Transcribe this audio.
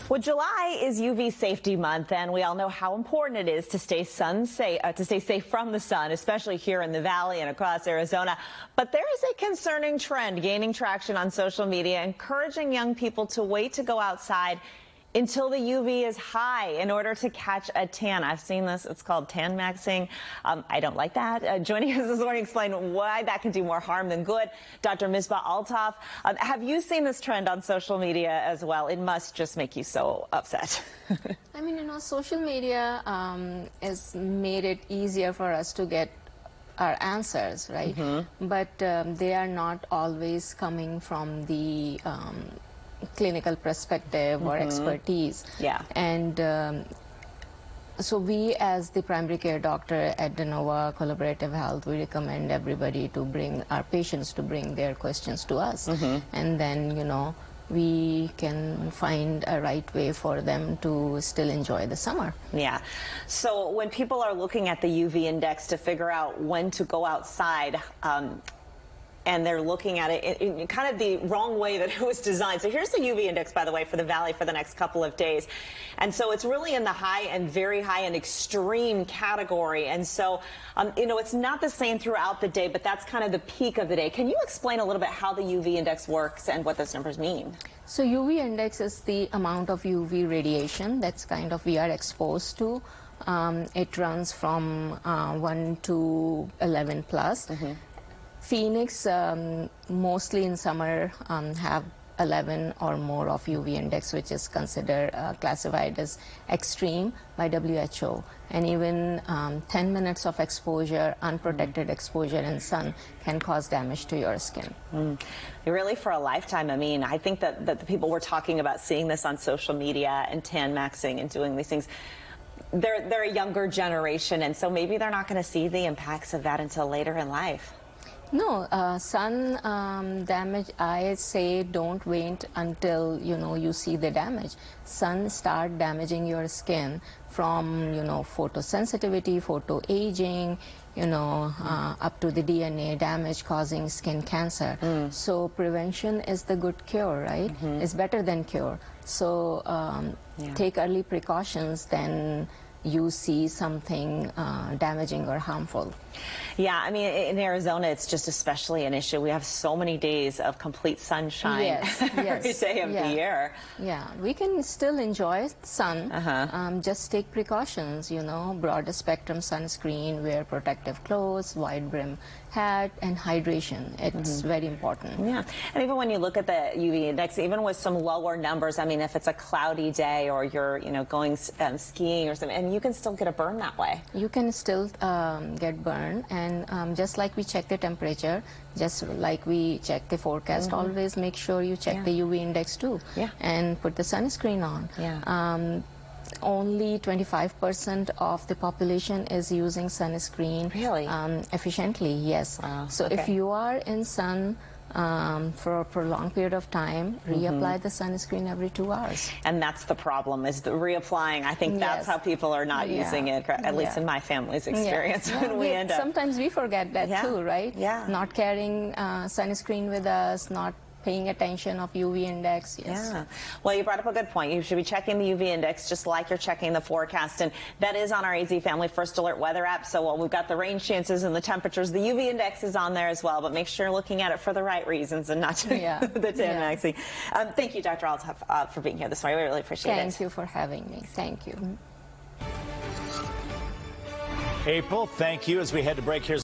Well, July is UV Safety Month, and we all know how important it is to stay safe from the sun, especially here in the Valley and across Arizona. But there is a concerning trend gaining traction on social media, encouraging young people to wait to go outside until the UV is high in order to catch a tan. I've seen this. It's called tan maxing. I don't like that. Joining us this morning to explain why that can do more harm than good, Dr. Misbah Altaf. Have you seen this trend on social media as well? It must just make you so upset. I mean, social media has made it easier for us to get our answers, right? Mm-hmm. But they are not always coming from the clinical perspective or expertise. Yeah. And so we, as the primary care doctor at Denova Collaborative Health, we recommend everybody to bring our patients to bring their questions to us. And then, we can find a right way for them to still enjoy the summer. Yeah. So when people are looking at the UV index to figure out when to go outside, and they're looking at it in kind of the wrong way that it was designed. So here's the UV index, by the way, for the Valley for the next couple of days. And so it's really in the high and very high and extreme category. And so, it's not the same throughout the day, but that's kind of the peak of the day. Can you explain a little bit how the UV index works and what those numbers mean? So UV index is the amount of UV radiation that's kind of we are exposed to. It runs from 1 to 11 plus. Phoenix, mostly in summer, have 11 or more of UV index, which is considered classified as extreme by WHO. And even 10 minutes of exposure, unprotected exposure in sun, can cause damage to your skin. Really for a lifetime. I mean, I think that the people we're talking about seeing this on social media and tan maxing and doing these things, they're a younger generation, and so maybe they're not going to see the impacts of that until later in life. No, sun damage, I say don't wait until, you see the damage. Sun start damaging your skin from, photosensitivity, photoaging, up to the DNA damage causing skin cancer. So prevention is the good cure, right? It's better than cure. So take early precautions, then you see something damaging or harmful. Yeah, I mean, in Arizona, it's just especially an issue. We have so many days of complete sunshine every day of the year. Yeah, we can still enjoy sun. Just take precautions, broader spectrum sunscreen, wear protective clothes, wide brim hat, and hydration. It's very important. Yeah, and even when you look at the UV index, even with some lower numbers, I mean, if it's a cloudy day or you're, going skiing or something, and you can still get a burn that way. You can still get burned. And just like we check the temperature, just like we check the forecast, always make sure you check the UV index too, and put the sunscreen on. Only 25% of the population is using sunscreen efficiently, yes. Wow. So if you are in sun for a prolonged period of time, reapply the sunscreen every 2 hours. And that's the problem, is the reapplying. I think that's how people are not using it, at least in my family's experience. When we end up. Sometimes we forget that too, right? Yeah. Not carrying sunscreen with us, not paying attention of UV index. Yeah. Well, you brought up a good point. You should be checking the UV index just like you're checking the forecast, and that is on our AZ Family First Alert weather app. So while we've got the rain chances and the temperatures, the UV index is on there as well, but make sure you're looking at it for the right reasons and not the tan maxing. Thank you, Dr. Altaf, for being here this morning. We really appreciate it. Thank you for having me. Thank you. April, thank you. As we head to break, here's